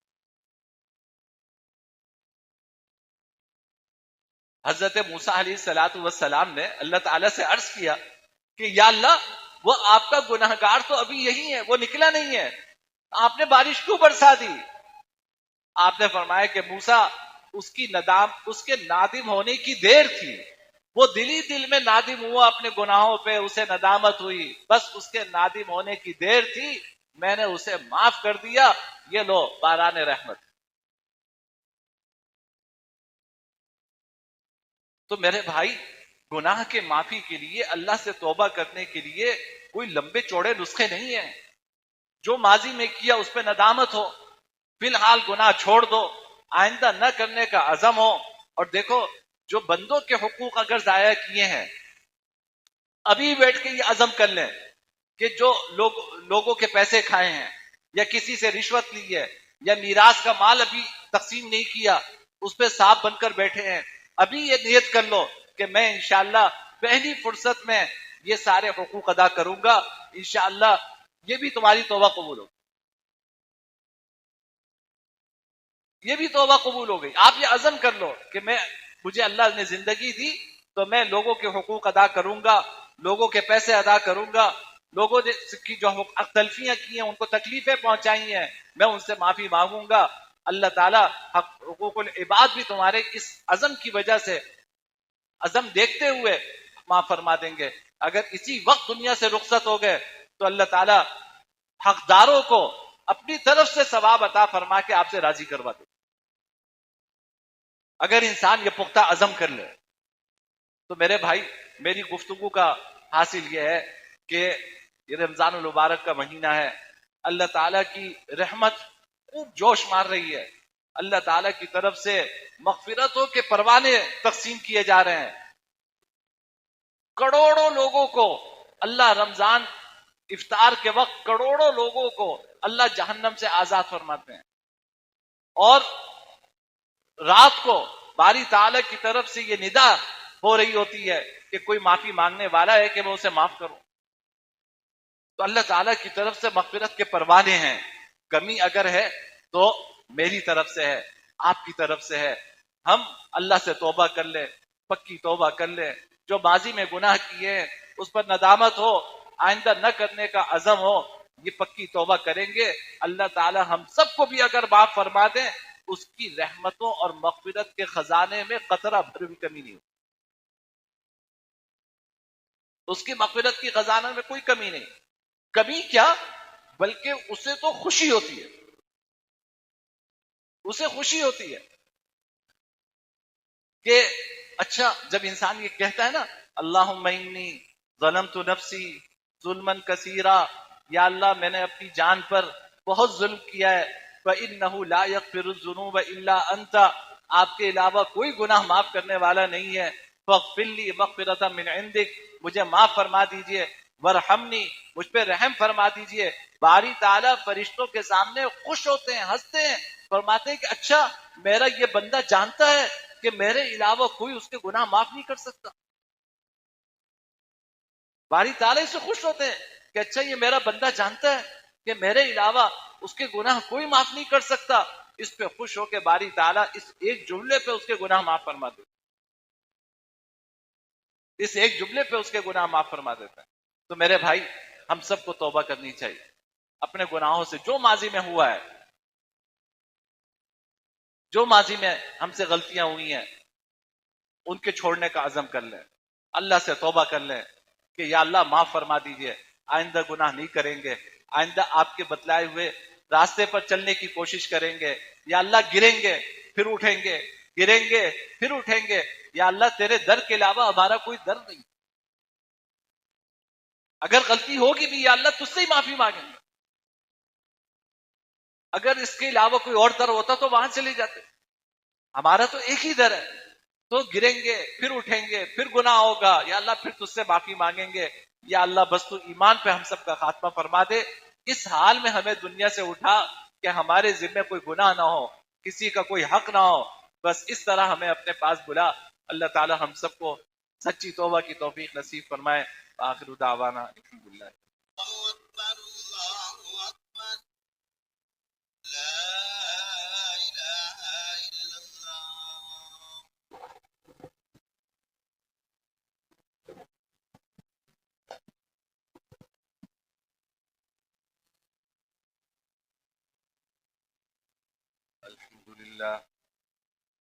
حضرت موسیٰ علیہ السلام نے اللہ تعالیٰ سے عرض کیا کہ یا اللہ، وہ آپ کا گناہگار تو ابھی یہی ہے، وہ نکلا نہیں ہے، آپ نے بارش کیوں برسا دی؟ آپ نے فرمایا کہ موسیٰ، اس کے نادم ہونے کی دیر تھی، وہ دل ہی دل میں نادم ہوا اپنے گناہوں پہ، اسے ندامت ہوئی، بس اس کے نادم ہونے کی دیر تھی، میں نے اسے معاف کر دیا، یہ لو باران رحمت۔ تو میرے بھائی، گناہ کے معافی کے لیے، اللہ سے توبہ کرنے کے لیے کوئی لمبے چوڑے نسخے نہیں ہیں۔ جو ماضی میں کیا اس پہ ندامت ہو، فی الحال گناہ چھوڑ دو، آئندہ نہ کرنے کا عزم ہو۔ اور دیکھو، جو بندوں کے حقوق اگر ضائع کیے ہیں، ابھی بیٹھ کے یہ عزم کر لیں کہ جو لوگوں کے پیسے کھائے ہیں، یا کسی سے رشوت لی ہے، یا میراث کا مال ابھی تقسیم نہیں کیا، اس پہ صاحب بن کر بیٹھے ہیں، ابھی یہ نیت کر لو کہ میں انشاءاللہ پہلی فرصت میں یہ سارے حقوق ادا کروں گا، انشاءاللہ یہ بھی تمہاری توبہ قبول ہوگی، یہ بھی توبہ قبول ہو گئی۔ آپ یہ عزم کر لو کہ مجھے اللہ نے زندگی دی تو میں لوگوں کے حقوق ادا کروں گا، لوگوں کے پیسے ادا کروں گا، لوگوں کی جو تلفیاں کی ہیں، ان کو تکلیفیں پہنچائی ہیں، میں ان سے معافی مانگوں گا۔ اللہ تعالیٰ حقوق العباد بھی تمہارے اس عزم کی وجہ سے، عزم دیکھتے ہوئے معاف فرما دیں گے۔ اگر اسی وقت دنیا سے رخصت ہو گئے تو اللہ تعالیٰ حقداروں کو اپنی طرف سے ثواب عطا فرما کے آپ سے راضی کروا دے، اگر انسان یہ پختہ عزم کر لے۔ تو میرے بھائی، میری گفتگو کا حاصل یہ ہے کہ یہ رمضان المبارک کا مہینہ ہے، اللہ تعالیٰ کی رحمت خوب جوش مار رہی ہے، اللہ تعالیٰ کی طرف سے مغفرتوں کے پروانے تقسیم کیے جا رہے ہیں، کروڑوں لوگوں کو اللہ رمضان افطار کے وقت، کروڑوں لوگوں کو اللہ جہنم سے آزاد فرماتے ہیں، اور رات کو باری تعالیٰ کی طرف سے یہ ندا ہو رہی ہوتی ہے کہ کوئی معافی مانگنے والا ہے کہ میں اسے معاف کروں۔ تو اللہ تعالیٰ کی طرف سے مغفرت کے پروانے ہیں، کمی اگر ہے تو میری طرف سے ہے، آپ کی طرف سے ہے۔ ہم اللہ سے توبہ کر لیں، پکی توبہ کر لیں، جو ماضی میں گناہ کیے ہیں اس پر ندامت ہو، آئندہ نہ کرنے کا عزم ہو، یہ پکی توبہ کریں گے، اللہ تعالیٰ ہم سب کو بھی اگر معاف فرما دیں، اس کی رحمتوں اور مغفرت کے خزانے میں قطرہ بھر بھی کمی نہیں ہوتی، اس کی مغفرت کی خزانہ میں کوئی کمی نہیں، کمی کیا بلکہ اسے تو خوشی ہوتی ہے، اسے خوشی ہوتی ہے کہ اچھا، جب انسان یہ کہتا ہے نا، اللہم انی ظلمت نفسی ظلما کثیرا، یا اللہ میں نے اپنی جان پر بہت ظلم کیا ہے، فإنہ لا یغفر الذنوب الا انت، آپ کے علاوہ کوئی گناہ معاف کرنے والا نہیں ہے، فاغفر لی مغفرۃ من عندک، مجھے معاف فرما دیجئے، ورحمنی، مجھ پہ رحم فرما دیجئے۔ باری تعالیٰ فرشتوں کے سامنے خوش ہوتے ہیں، ہنستے ہیں، فرماتے ہیں کہ اچھا، میرا یہ بندہ جانتا ہے کہ میرے علاوہ کوئی اس کے گناہ معاف نہیں کر سکتا۔ باری تعالیٰ سے خوش ہوتے ہیں کہ اچھا، یہ میرا بندہ جانتا ہے کہ میرے علاوہ اس کے گناہ کوئی معاف نہیں کر سکتا، اس پہ خوش ہو کے باری تعالیٰ اس ایک جملے پہ اس کے گناہ معاف فرما دیتا ہے، اس ایک جملے پہ اس کے گناہ معاف فرما دیتا ہے۔ تو میرے بھائی، ہم سب کو توبہ کرنی چاہیے اپنے گناہوں سے، جو ماضی میں ہوا ہے، جو ماضی میں ہم سے غلطیاں ہوئی ہیں، ان کے چھوڑنے کا عزم کر لیں، اللہ سے توبہ کر لیں کہ یا اللہ معاف فرما دیجئے، آئندہ گناہ نہیں کریں گے، آئندہ آپ کے بتلائے ہوئے راستے پر چلنے کی کوشش کریں گے، یا اللہ گریں گے پھر اٹھیں گے، گریں گے پھر اٹھیں گے، یا اللہ تیرے در کے علاوہ ہمارا کوئی در نہیں، اگر غلطی ہوگی بھی یا اللہ تجھ سے ہی معافی مانگیں گے، اگر اس کے علاوہ کوئی اور در ہوتا تو وہاں چلے جاتے، ہمارا تو ایک ہی در ہے، تو گریں گے پھر اٹھیں گے، پھر گناہ ہوگا، یا اللہ پھر تجھ سے معافی مانگیں گے، یا اللہ بس تو ایمان پہ ہم سب کا خاتمہ فرما دے، اس حال میں ہمیں دنیا سے اٹھا کہ ہمارے ذمہ کوئی گناہ نہ ہو، کسی کا کوئی حق نہ ہو، بس اس طرح ہمیں اپنے پاس بلا۔ اللہ تعالی ہم سب کو سچی توبہ کی توفیق نصیب فرمائے۔ آخر دعوانا الحمدللہ۔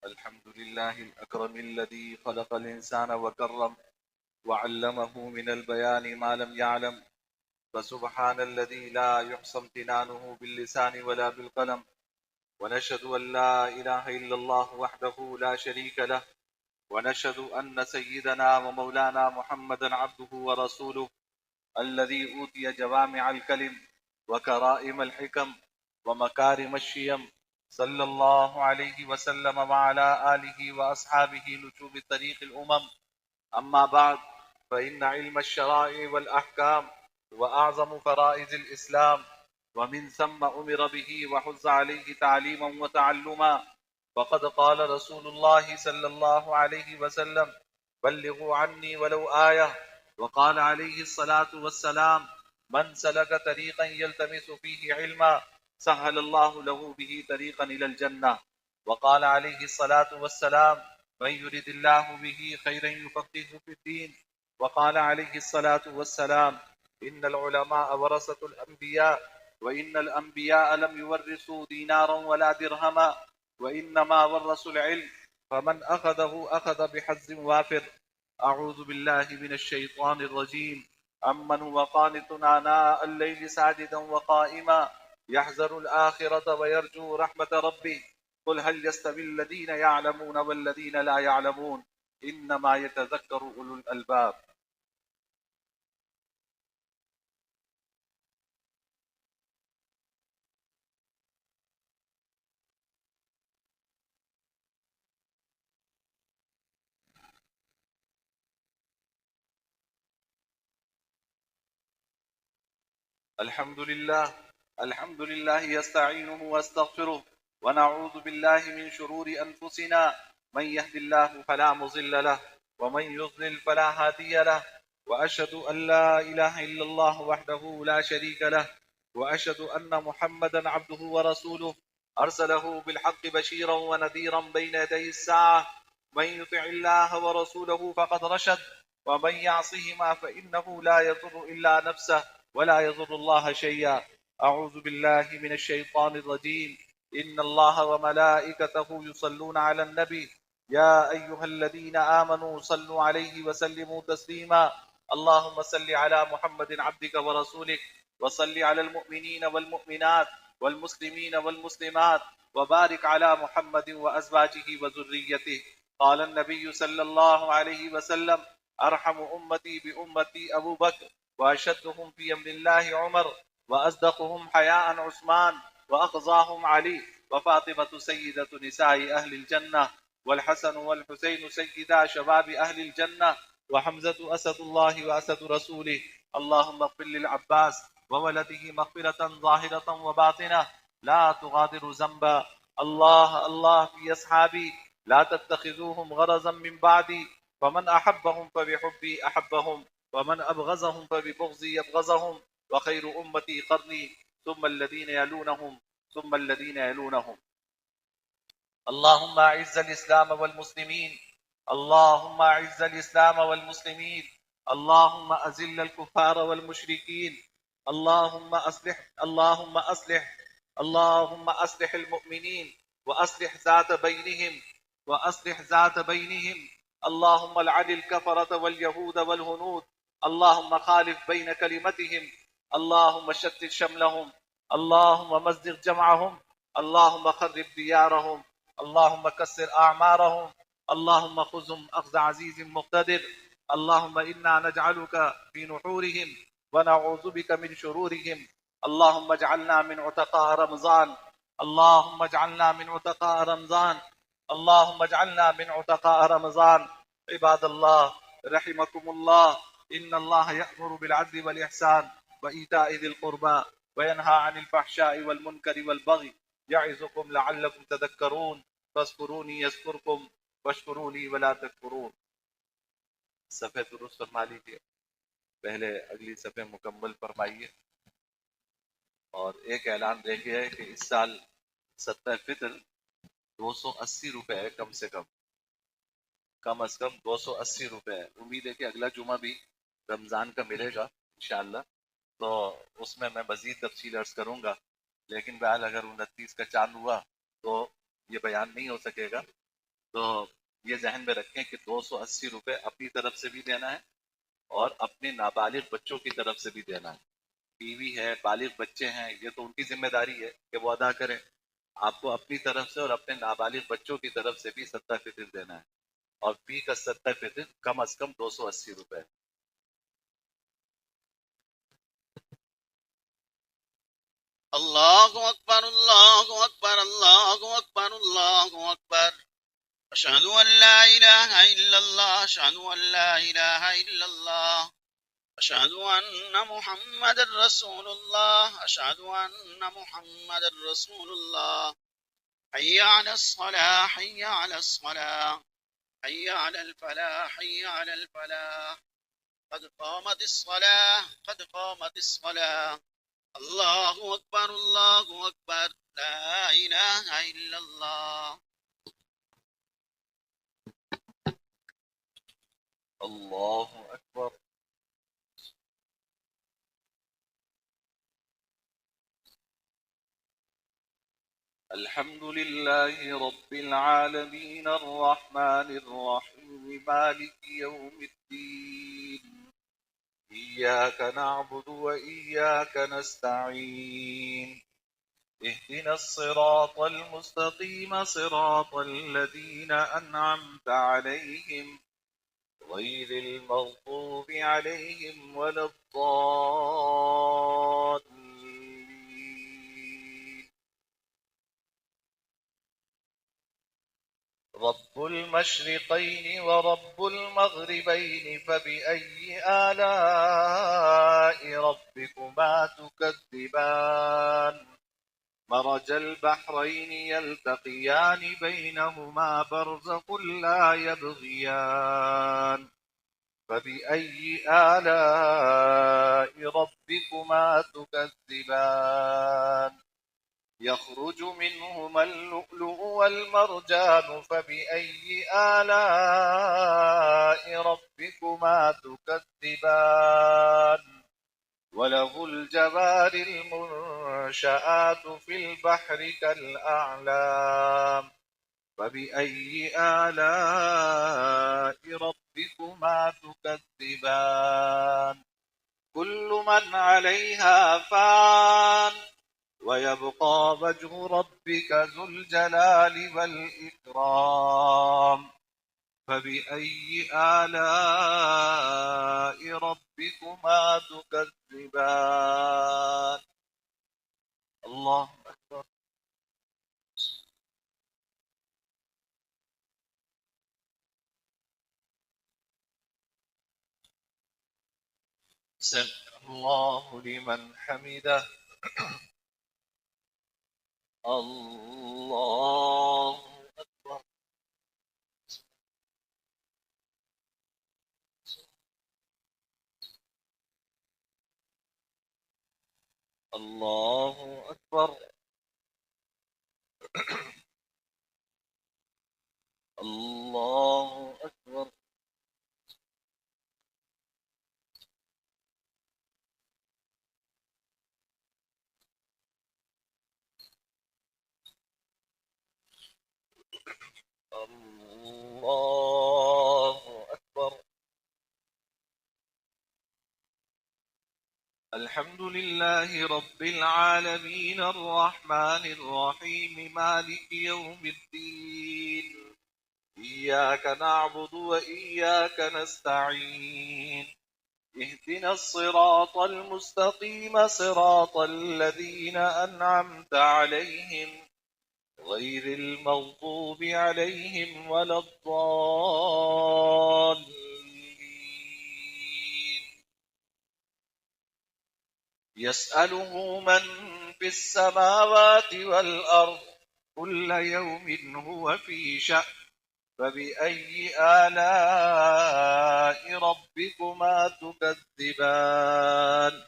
الحمد لله الأكرم الذي خلق الإنسان وكرم وعلمه من البيان ما لم يعلم، فسبحان الذي لا يحصى امتنانه باللسان ولا بالقلم، ونشهد أن لا إله إلا الله وحده لا شريك له، ونشهد أن سيدنا ومولانا محمدا عبده ورسوله الذي أوتي جوامع الكلم وكرائم الحكم ومكارم الشيم، صلى الله عليه وسلم وعلى آله وأصحابه نجوم طريق الأمم. أما بعد، فإن علم الشرائع والأحكام وأعظم فرائض الإسلام، ومن ثم أمر به وحث عليه تعليما وتعلما. فقد قال رسول الله صلى الله عليه وسلم: بلغوا عني ولو آية. وقال عليه الصلاة والسلام: من سلك طريقا يلتمس فيه علما سهل الله له به طريقا إلى الجنة. وقال عليه الصلاة والسلام: من يرد الله به خيرا يفقهه في الدين. وقال عليه الصلاة والسلام: إن العلماء ورثة الأنبياء، وإن الأنبياء لم يورثوا دينارا ولا درهما، وإنما ورثوا العلم، فمن أخذه أخذ بحظ وافر. أعوذ بالله من الشيطان الرجيم. أمن هو قانت آناء الليل ساجدا وقائما يحذر الآخرة ويرجو رحمة ربه، قل هل يستوي الذين يعلمون والذين لا يعلمون، إنما يتذكر أولو الألباب. الحمد لله يستعينه واستغفره، ونعوذ بالله من شرور أنفسنا، من يهد الله فلا مضل له، ومن يضلل فلا هادي له، وأشهد أن لا إله إلا الله وحده لا شريك له، وأشهد أن محمدا عبده ورسوله أرسله بالحق بشيرا ونذيرا بين يدي الساعة. من يطع الله ورسوله فقد رشد، ومن يعصهما فإنه لا يضر إلا نفسه ولا يضر الله شيئا. أعوذ بالله من الشيطان الرجيم. إن الله وملائكته يصلون على النبي، يا أيها الذين آمنوا صلوا عليه وسلموا تسليما. اللهم صل على محمد عبدك ورسولك، وصل على المؤمنين والمؤمنات والمسلمين والمسلمات، وبارك على محمد وأزواجه وذريته. قال النبي صلى الله عليه وسلم: أرحم أمتي بأمتي أبو بكر، وأشدهم في أمر الله عمر، وأصدقهم حياء عثمان، وأقضاهم علي، وفاطمة سيدة نساء أهل الجنة، والحسن والحسين سيدا شباب أهل الجنة، وحمزة أسد الله وأسد رسوله. اللهم اغفر للعباس وولده مغفرة ظاهرة وباطنة لا تغادر ذنبا. الله في أصحابي لا تتخذوهم غرضا من بعدي، فمن أحبهم فبحبي أحبهم، ومن أبغضهم فببغضي يبغضهم، وخير أمتي قرني ثم الذين يلونهم ثم الذين يلونهم. اللهم أعز الإسلام والمسلمين، اللهم أعز الإسلام والمسلمين، اللهم أذل الكفار والمشركين، اللهم أصلح المؤمنين، وأصلح ذات بينهم، اللهم العن الكفرة واليهود والهنود، اللهم خالف بين كلمتهم، اللهم شتت شملهم، اللهم مزق جمعهم، اللهم خرب ديارهم، اللهم كسر أعمارهم، اللهم خذهم أخذ عزيز مقتدر. اللهم إنا نجعلك في نحورهم ونعوذ بك من شرورهم. اللهم اجعلنا من عتقاء رمضان، اللهم اجعلنا من عتقاء رمضان، اللهم اجعلنا من عتقاء رمضان. عباد الله رحمكم الله، إن الله يأمر بالعدل والإحسان وإيتاء ذي القربى، وينهى عن الفحشاء والمنكر والبغي، يعظكم لعلكم تذكرون فاذكروني يذكركم واشكروا لي ولا تكفرون. صفحہ درست فرما لیجیے، پہلے اگلی صفحہ مکمل فرمائیے. اور ایک اعلان دیکھیے کہ اس سال صدقہ فطر 280 روپے ہے، کم سے کم از کم 280 روپے ہے. امید ہے کہ اگلا جمعہ بھی رمضان کا ملے گا انشاءاللہ، تو اس میں مزید تفصیل عرض کروں گا. لیکن بہرحال اگر 29 کا چاند ہوا تو یہ بیان نہیں ہو سکے گا. تو یہ ذہن میں رکھیں کہ 280 روپے اپنی طرف سے بھی دینا ہے اور اپنے نابالغ بچوں کی طرف سے بھی دینا ہے. بیوی ہے، بالغ بچے ہیں، یہ تو ان کی ذمہ داری ہے کہ وہ ادا کریں. آپ کو اپنی طرف سے اور اپنے نابالغ بچوں کی طرف سے بھی صدقہ فطر دینا ہے، اور فی کا صدقہ فطر کم از کم 280 روپے. اللہ اکبر اللہ اکبر اللہ اکبر اللہ اکبر. اشہد ان لا الہ الا اللہ اشہد ان لا الہ الا اللہ اشہد ان محمد رسول اللہ اشہد ان محمد رسول اللہ. حی علی الصلاة حی علی الصلاة حی علی الفلاح حی علی الفلاح. قد قامت الصلاة قد قامت الصلاة. اللہ اکبر اللہ اکبر لا الہ الا اللہ. اللہ اکبر. الحمد لله رب العالمين الرحمن الرحيم مالك يوم الدين إياك نعبد وإياك نستعين اهدنا الصراط المستقيم صراط الذين أنعمت عليهم غير المغضوب عليهم ولا الضالين. رب المشرقين ورب المغربين فبأي آلاء ربكما تكذبان. مرج البحرين يلتقيان بينهما برزخ لا يبغيان. فبأي آلاء ربكما تكذبان. يخرج منهما اللؤلؤ والمرجان. فبأي آلاء ربكما تكذبان. وله الجوار المنشآت في البحر كالأعلام. فبأي آلاء ربكما تكذبان. كل من عليها فان ويبقى وجه ربك ذو الجلال والإكرام. فبأي آلاء ربكما تكذبان. الله أكبر. سمع الله لمن حمده. الله أكبر. الله أكبر. الله أكبر. الله أكبر. الحمد لله رب العالمين الرحمن الرحيم مالك يوم الدين إياك نعبد وإياك نستعين اهدنا الصراط المستقيم صراط الذين أنعمت عليهم غير المغضوب عليهم ولا الضالين. يسأله من في السماوات والأرض كل يوم هو في شأن فبأي آلاء ربكما تكذبان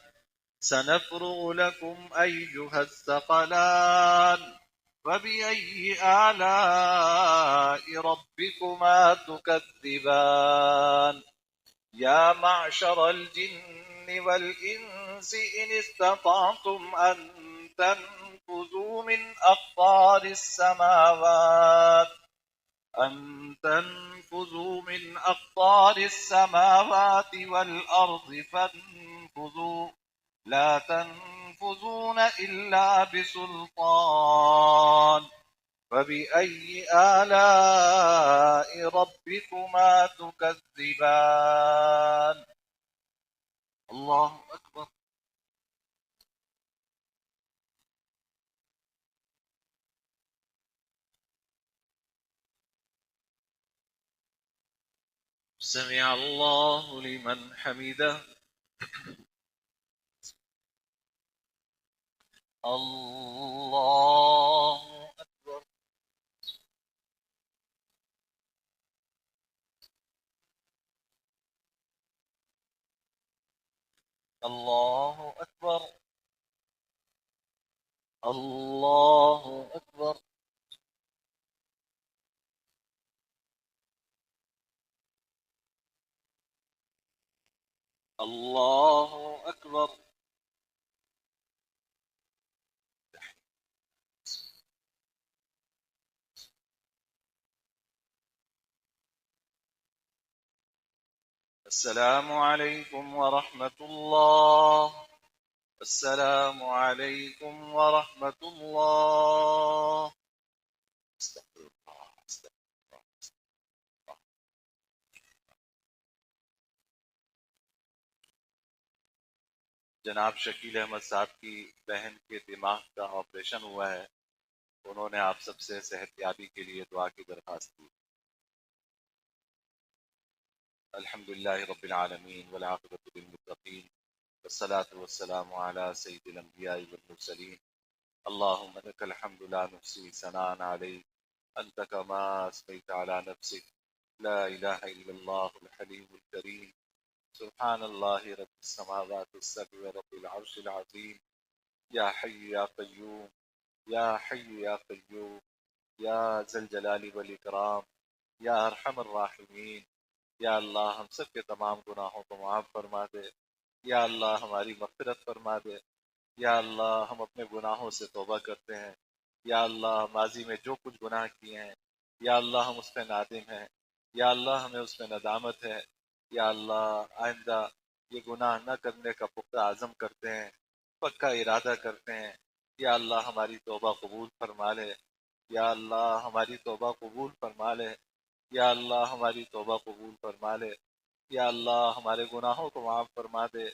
سنفرغ لكم أيها الثقلان فبأي آلاء ربكما تكذبان يا معشر الجن والإنس إن استطعتم أن تنفذوا من أقطار السماوات والأرض فانفذوا لا تنفذون إلا بسلطان فبأي آلاء ربكما تكذبان الله أكبر سمع الله لمن حمده الله أكبر الله أكبر الله أكبر الله أكبر السلام عليكم ورحمة الله السلام عليكم ورحمة الله استغفر الله استغفر الله. جناب شکیل احمد صاحب کی بہن کے دماغ کا آپریشن ہوا ہے، انہوں نے آپ سب سے صحت یابی کے لیے دعا کی درخواست کی۔ الحمدللہ رب العالمین والعاقبۃ للمتقین والصلاة والسلام علی سید الانبیاء والمرسلین اللہم لک الحمد لا نحصی ثناء علیک انت کما اثنیت علی نفسک لا الہ الا اللہ الحلیم الکریم سبحان اللہ رب السماوات السبع رب العرش العظیم یا حی یا قیوم یا حی یا قیوم یا ذا الجلال والاکرام یا ارحم الراحمین۔ یا اللہ ہم سب کے تمام گناہوں کو معاف فرما دے، یا اللہ ہماری مغفرت فرما دے، یا اللہ ہم اپنے گناہوں سے توبہ کرتے ہیں، یا اللہ ماضی میں جو کچھ گناہ کیے ہیں یا اللہ ہم اس پہ نادم ہیں، یا اللہ ہمیں اس پہ ندامت ہے، یا اللہ آئندہ یہ گناہ نہ کرنے کا پختہ عزم کرتے ہیں، پکا ارادہ کرتے ہیں، یا اللہ ہماری توبہ قبول فرما لے، یا اللہ ہماری توبہ قبول فرما لے، یا اللہ ہماری توبہ قبول فرما لے، یا اللہ ہمارے گناہوں کو معاف فرما دے،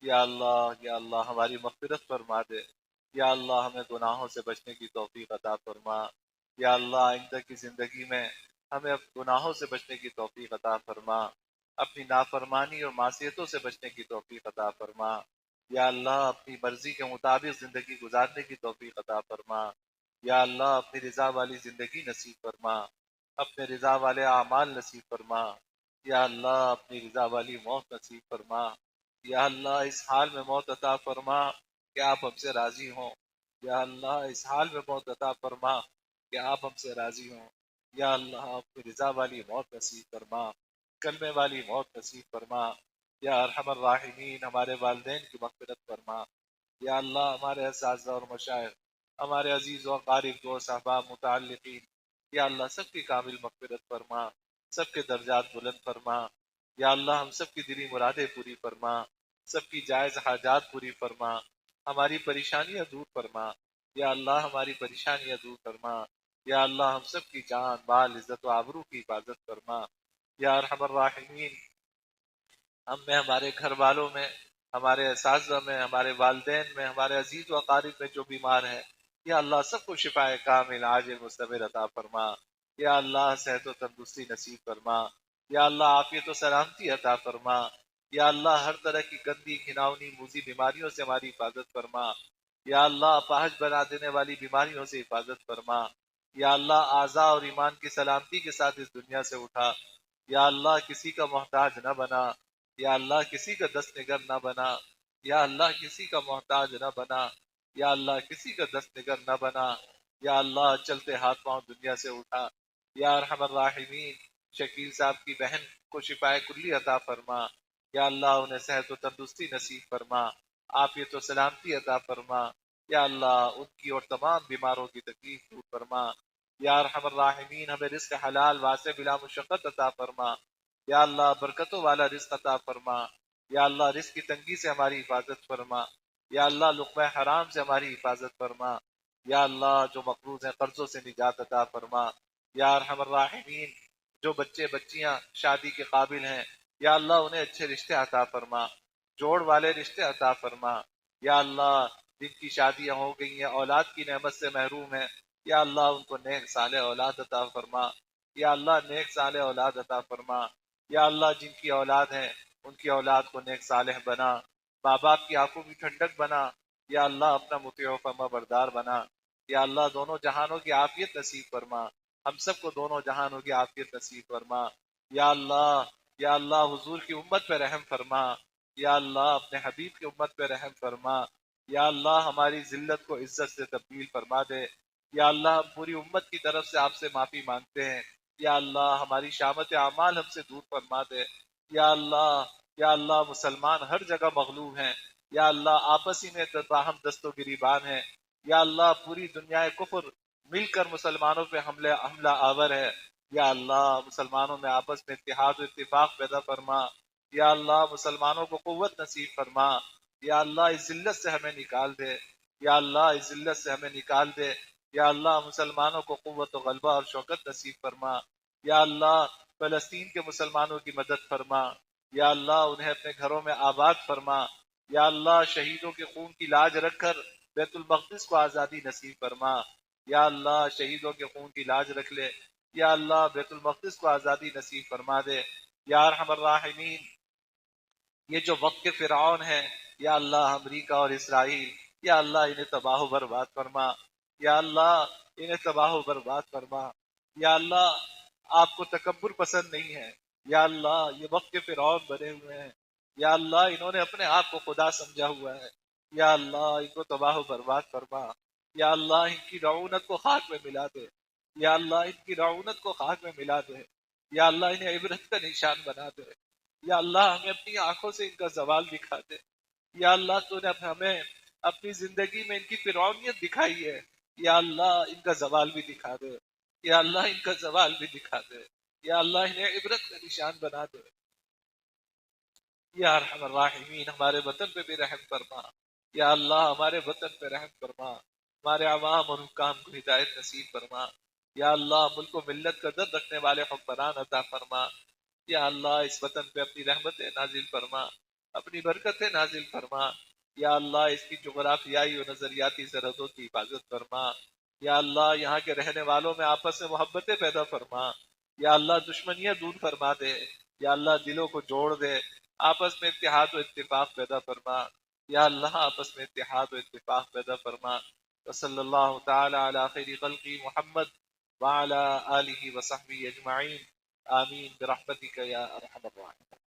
یا اللہ ہماری مغفرت فرما دے، یا اللہ ہمیں گناہوں سے بچنے کی توفیق عطا فرما، یا اللہ آئندہ کی زندگی میں ہمیں گناہوں سے بچنے کی توفیق عطا فرما، اپنی نافرمانی اور معصیتوں سے بچنے کی توفیق عطا فرما، یا اللہ اپنی مرضی کے مطابق زندگی گزارنے کی توفیق عطا فرما، یا اللہ اپنی رضا والی زندگی نصیب فرما، اپنے رضا والے اعمال نصیب فرما، یا اللہ اپنی رضا والی موت نصیب فرما، یا اللہ اس حال میں موت عطا فرما کہ آپ ہم سے راضی ہوں، یا اللہ اس حال میں موت عطا فرما کہ آپ ہم سے راضی ہوں، یا اللہ اپنی رضا والی موت نصیب فرما، کلمے والی موت نصیب فرما، یا ارحم الراحمین ہمارے والدین کی مغفرت فرما، یا اللہ ہمارے اساتذہ اور مشائخ، ہمارے عزیز و اقارب دوست احباب متعلقین، یا اللہ سب کی کامل مغفرت فرما، سب کے درجات بلند فرما، یا اللہ ہم سب کی دلی مرادیں پوری فرما، سب کی جائز حاجات پوری فرما، ہماری پریشانیاں دور فرما، یا اللہ ہماری پریشانیاں دور فرما، یا اللہ ہم سب کی جان مال عزت و آبرو کی حفاظت فرما، یا ارحم الراحمین ہم میں، ہمارے گھر والوں میں، ہمارے اساتذہ میں، ہمارے والدین میں، ہمارے عزیز و اقارب میں جو بیمار ہیں، یا اللہ سب کو شفاء کامل عاجل مستمر عطا فرما، یا اللہ صحت و تندرستی نصیب فرما، یا اللہ عافیت و سلامتی عطا فرما، یا اللہ ہر طرح کی گندی گھناؤنی موذی بیماریوں سے ہماری حفاظت فرما، یا اللہ اپاہج بنا دینے والی بیماریوں سے حفاظت فرما، یا اللہ اعضاء اور ایمان کی سلامتی کے ساتھ اس دنیا سے اٹھا، یا اللہ کسی کا محتاج نہ بنا، یا اللہ کسی کا دست نگر نہ بنا، یا اللہ کسی کا محتاج نہ بنا، یا اللہ کسی کا دست نگر نہ بنا، یا اللہ چلتے ہاتھ پاؤں دنیا سے اٹھا، یا ارحم الراحمین شکیل صاحب کی بہن کو شفائے کلی عطا فرما، یا اللہ انہیں صحت و تندرستی نصیب فرما، عافیت و سلامتی عطا فرما، یا اللہ ان کی اور تمام بیماروں کی تکلیف دور فرما، یا ارحم الراحمین ہمیں رزق حلال واسع بلا مشقت عطا فرما، یا اللہ برکتوں والا رزق عطا فرما، یا اللہ رزق کی تنگی سے ہماری حفاظت فرما، یا اللہ لقمہ حرام سے ہماری حفاظت فرما، یا اللہ جو مقروض ہیں قرضوں سے نجات عطا فرما، یا ارحم الراحمین جو بچے بچیاں شادی کے قابل ہیں یا اللہ انہیں اچھے رشتے عطا فرما، جوڑ والے رشتے عطا فرما، یا اللہ جن کی شادیاں ہو گئی ہیں اولاد کی نعمت سے محروم ہیں یا اللہ ان کو نیک صالح اولاد عطا فرما، یا اللہ نیک صالح اولاد عطا فرما، یا اللہ جن کی اولاد ہیں ان کی اولاد کو نیک صالح بنا، ماں باپ کی آنکھوں کی ٹھنڈک بنا، یا اللہ اپنا مطیع و فرما بردار بنا، یا اللہ دونوں جہانوں کی عافیت نصیب فرما، ہم سب کو دونوں جہانوں کی عافیت نصیب فرما، یا اللہ، یا اللہ حضور کی امت پہ رحم فرما، یا اللہ اپنے حبیب کی امت پہ رحم فرما، یا اللہ ہماری ذلت کو عزت سے تبدیل فرما دے، یا اللہ ہم پوری امت کی طرف سے آپ سے معافی مانگتے ہیں، یا اللہ ہماری شامت اعمال ہم سے دور فرما دے، یا اللہ، یا اللہ مسلمان ہر جگہ مغلوب ہیں، یا اللہ آپسی میں باہم دست و گریبان ہیں، یا اللہ پوری دنیا کفر مل کر مسلمانوں پہ حملہ آور ہے، یا اللہ مسلمانوں میں آپس میں اتحاد و اتفاق پیدا فرما، یا اللہ مسلمانوں کو قوت نصیب فرما، یا اللہ اس ذلت سے ہمیں نکال دے، یا اللہ اس ذلت سے ہمیں نکال دے، یا اللہ مسلمانوں کو قوت و غلبہ اور شوکت نصیب فرما، یا اللہ فلسطین کے مسلمانوں کی مدد فرما، یا اللہ انہیں اپنے گھروں میں آباد فرما، یا اللہ شہیدوں کے خون کی لاج رکھ کر بیت المقدس کو آزادی نصیب فرما، یا اللہ شہیدوں کے خون کی لاج رکھ لے، یا اللہ بیت المقدس کو آزادی نصیب فرما دے، یا ارحم الراحمین یہ جو وقت کے فرعون ہیں یا اللہ امریکہ اور اسرائیل، یا اللہ انہیں تباہ و برباد فرما، یا اللہ انہیں تباہ و برباد فرما، یا اللہ آپ کو تکبر پسند نہیں ہے، یا اللہ یہ وقت کے فرعون بنے ہوئے ہیں، یا اللہ انہوں نے اپنے آپ کو خدا سمجھا ہوا ہے، یا اللہ ان کو تباہ و برباد فرما، یا اللہ ان کی رعونت کو خاک میں ملا دے، یا اللہ ان کی رعونت کو خاک میں ملا دے، یا اللہ انہیں عبرت کا نشان بنا دے، یا اللہ ہمیں اپنی آنکھوں سے ان کا زوال دکھا دے، یا اللہ تو نے ہمیں اپنی زندگی میں ان کی فرعونیت دکھائی ہے، یا اللہ ان کا زوال بھی دکھا دے، یا اللہ ان کا زوال بھی دکھا دے، یا اللہ انہیں عبرت کا نشان بنا دے، یا ارحم الراحمین ہمارے وطن پہ بھی رحم فرما، یا اللہ ہمارے وطن پہ رحم فرما، ہمارے عوام اور حکام کو ہدایت نصیب فرما، یا اللہ ملک و ملت کا درد رکھنے والے حکمران عطا فرما، یا اللہ اس وطن پہ اپنی رحمتیں نازل فرما، اپنی برکتیں نازل فرما، یا اللہ اس کی جغرافیائی و نظریاتی سرحدوں کی حفاظت فرما، یا اللہ یہاں کے رہنے والوں میں آپس میں محبتیں پیدا فرما، یا اللہ دشمنیاں دور فرما دے، یا اللہ دلوں کو جوڑ دے، آپس میں اتحاد و اتفاق پیدا فرما، یا اللہ آپس میں اتحاد و اتفاق پیدا فرما، وصلی اللہ تعالی علی خیر خلقی محمد وعلی آلہ وصحبہ اجمعین، آمین برحمتک یا ارحم الراحمین۔